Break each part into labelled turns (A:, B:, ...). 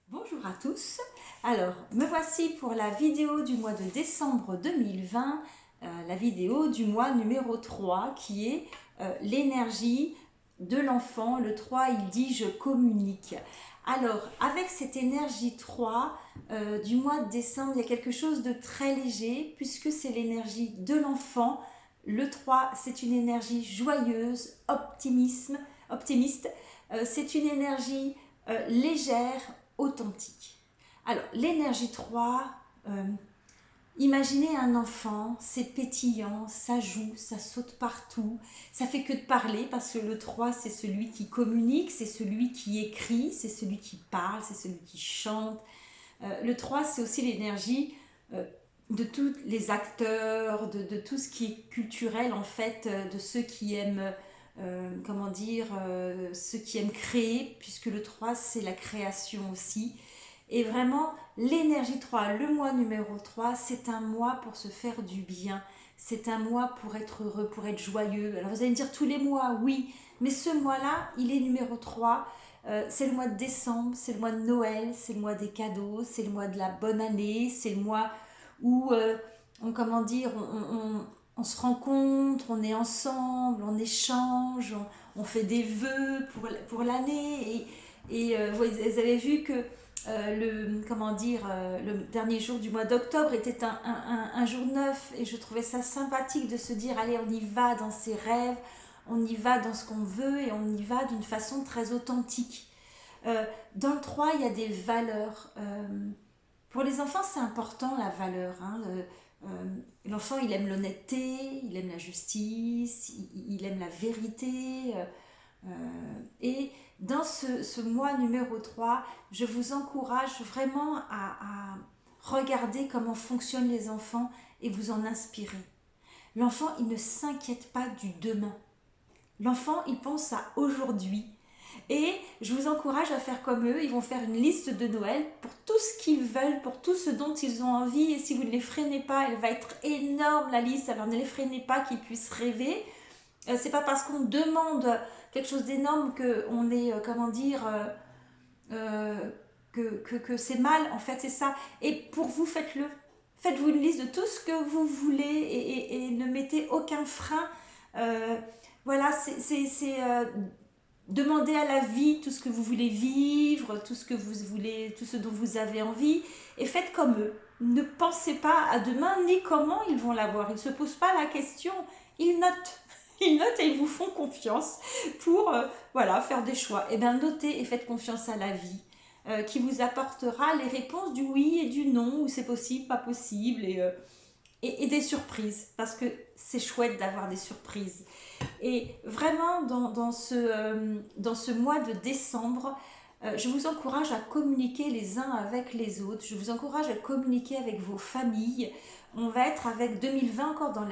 A: Bonjour à tous, alors me voici pour la vidéo du mois de décembre 2020, la vidéo du mois numéro 3 qui est l'énergie de l'enfant. Le 3 il dit je communique. Alors avec cette énergie 3 du mois de décembre, il y a quelque chose de très léger puisque c'est l'énergie de l'enfant. Le 3 c'est une énergie joyeuse, optimiste, c'est une énergie légère, authentique. Alors, l'énergie 3, imaginez un enfant, c'est pétillant, ça joue, ça saute partout, ça fait que de parler parce que le 3, c'est celui qui communique, c'est celui qui écrit, c'est celui qui parle, c'est celui qui chante. Le 3, c'est aussi l'énergie de tous les acteurs, de tout ce qui est culturel en fait, de ceux qui aiment ceux qui aiment créer, puisque le 3 c'est la création aussi. Et vraiment, l'énergie 3, le mois numéro 3, c'est un mois pour se faire du bien. C'est un mois pour être heureux, pour être joyeux. Alors vous allez me dire tous les mois, oui, mais ce mois-là, il est numéro 3. C'est le mois de décembre, c'est le mois de Noël, c'est le mois des cadeaux, c'est le mois de la bonne année, c'est le mois où on se rencontre, on est ensemble, on échange, on fait des vœux pour l'année. Vous avez vu que le dernier jour du mois d'octobre était un jour neuf et je trouvais ça sympathique de se dire allez, on y va dans ses rêves, on y va dans ce qu'on veut et on y va d'une façon très authentique. Dans le 3, il y a des valeurs. Pour les enfants, c'est important la valeur. L'enfant, il aime l'honnêteté, il aime la justice, il aime la vérité. Et dans ce mois numéro 3, je vous encourage vraiment à regarder comment fonctionnent les enfants et vous en inspirer. L'enfant, il ne s'inquiète pas du demain. L'enfant, il pense à aujourd'hui. Et je vous encourage à faire comme eux. Ils vont faire une liste de Noël pour tout ce qu'ils veulent, pour tout ce dont ils ont envie. Et si vous ne les freinez pas, elle va être énorme la liste. Alors ne les freinez pas, qu'ils puissent rêver. C'est pas parce qu'on demande quelque chose d'énorme qu'on est, que c'est mal. En fait, c'est ça. Et pour vous, faites-le. Faites-vous une liste de tout ce que vous voulez et ne mettez aucun frein. Voilà, demandez à la vie tout ce que vous voulez vivre, tout ce que vous voulez, tout ce dont vous avez envie, et faites comme eux. Ne pensez pas à demain ni comment ils vont l'avoir. Ils ne se posent pas la question, ils notent. Ils notent et ils vous font confiance pour faire des choix. Et bien notez et faites confiance à la vie qui vous apportera les réponses du oui et du non, où c'est possible, pas possible, et des surprises, parce que c'est chouette d'avoir des surprises. Et vraiment, dans ce mois de décembre, je vous encourage à communiquer les uns avec les autres. Je vous encourage à communiquer avec vos familles. On va être avec 2020 encore dans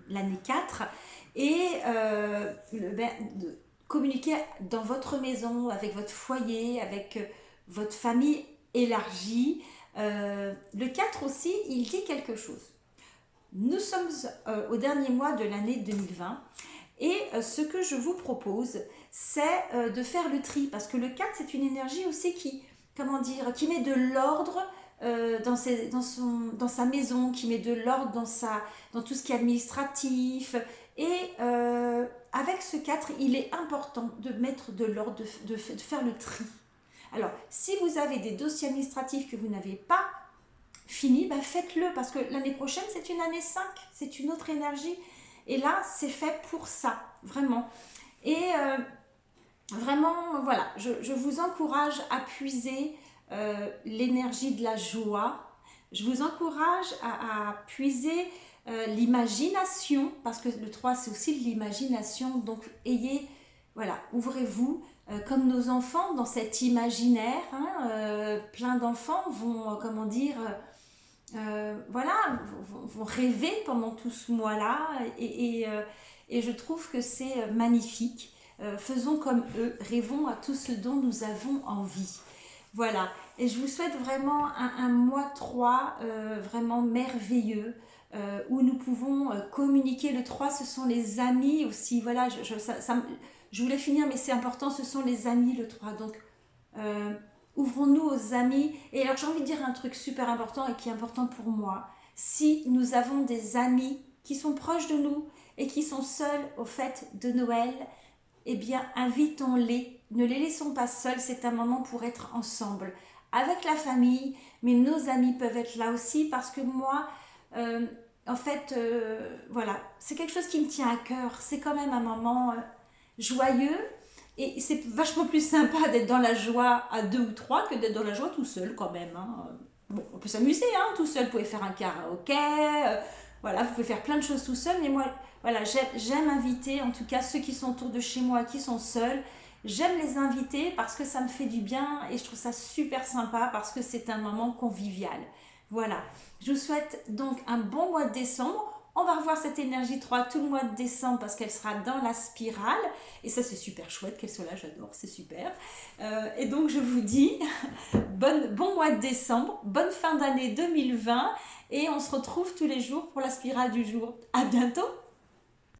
A: l'année 4. Et communiquer dans votre maison, avec votre foyer, avec votre famille élargie. Le 4 aussi, il dit quelque chose. Nous sommes au dernier mois de l'année 2020 et ce que je vous propose, c'est de faire le tri parce que le 4, c'est une énergie aussi qui met de l'ordre dans sa maison, qui met de l'ordre dans tout ce qui est administratif. Et avec ce 4, il est important de mettre de l'ordre, de faire le tri. Alors, si vous avez des dossiers administratifs que vous n'avez pas fini, faites-le parce que l'année prochaine c'est une année 5, c'est une autre énergie et là c'est fait pour ça, vraiment. Et vraiment voilà, je vous encourage à puiser l'énergie de la joie, je vous encourage à puiser l'imagination parce que le 3 c'est aussi de l'imagination, donc ouvrez-vous comme nos enfants dans cet imaginaire. Plein d'enfants vont vont rêver pendant tout ce mois-là et je trouve que c'est magnifique. Faisons comme eux, rêvons à tout ce dont nous avons envie. Voilà, et je vous souhaite vraiment un mois 3 vraiment merveilleux où nous pouvons communiquer. Le 3, ce sont les amis aussi. Voilà, je voulais finir, mais c'est important, ce sont les amis le 3. Donc, ouvrez ouvrons-nous aux amis. Et alors j'ai envie de dire un truc super important et qui est important pour moi. Si nous avons des amis qui sont proches de nous et qui sont seuls aux fêtes de Noël, eh bien invitons-les. Ne les laissons pas seuls, c'est un moment pour être ensemble. Avec la famille, mais nos amis peuvent être là aussi parce que moi, en fait, voilà, c'est quelque chose qui me tient à cœur. C'est quand même un moment joyeux et c'est vachement plus sympa d'être dans la joie à 2 ou 3 que d'être dans la joie tout seul quand même. Hein. Bon, on peut s'amuser hein, tout seul, vous pouvez faire un karaoké, voilà, vous pouvez faire plein de choses tout seul, mais moi, voilà, j'aime inviter, en tout cas ceux qui sont autour de chez moi, qui sont seuls, j'aime les inviter parce que ça me fait du bien et je trouve ça super sympa parce que c'est un moment convivial. Voilà, je vous souhaite donc un bon mois de décembre. On va revoir cette énergie 3 tout le mois de décembre parce qu'elle sera dans la spirale. Et ça, c'est super chouette qu'elle soit là, j'adore, c'est super. Et donc, je vous dis bon mois de décembre, bonne fin d'année 2020. Et on se retrouve tous les jours pour la spirale du jour. À bientôt!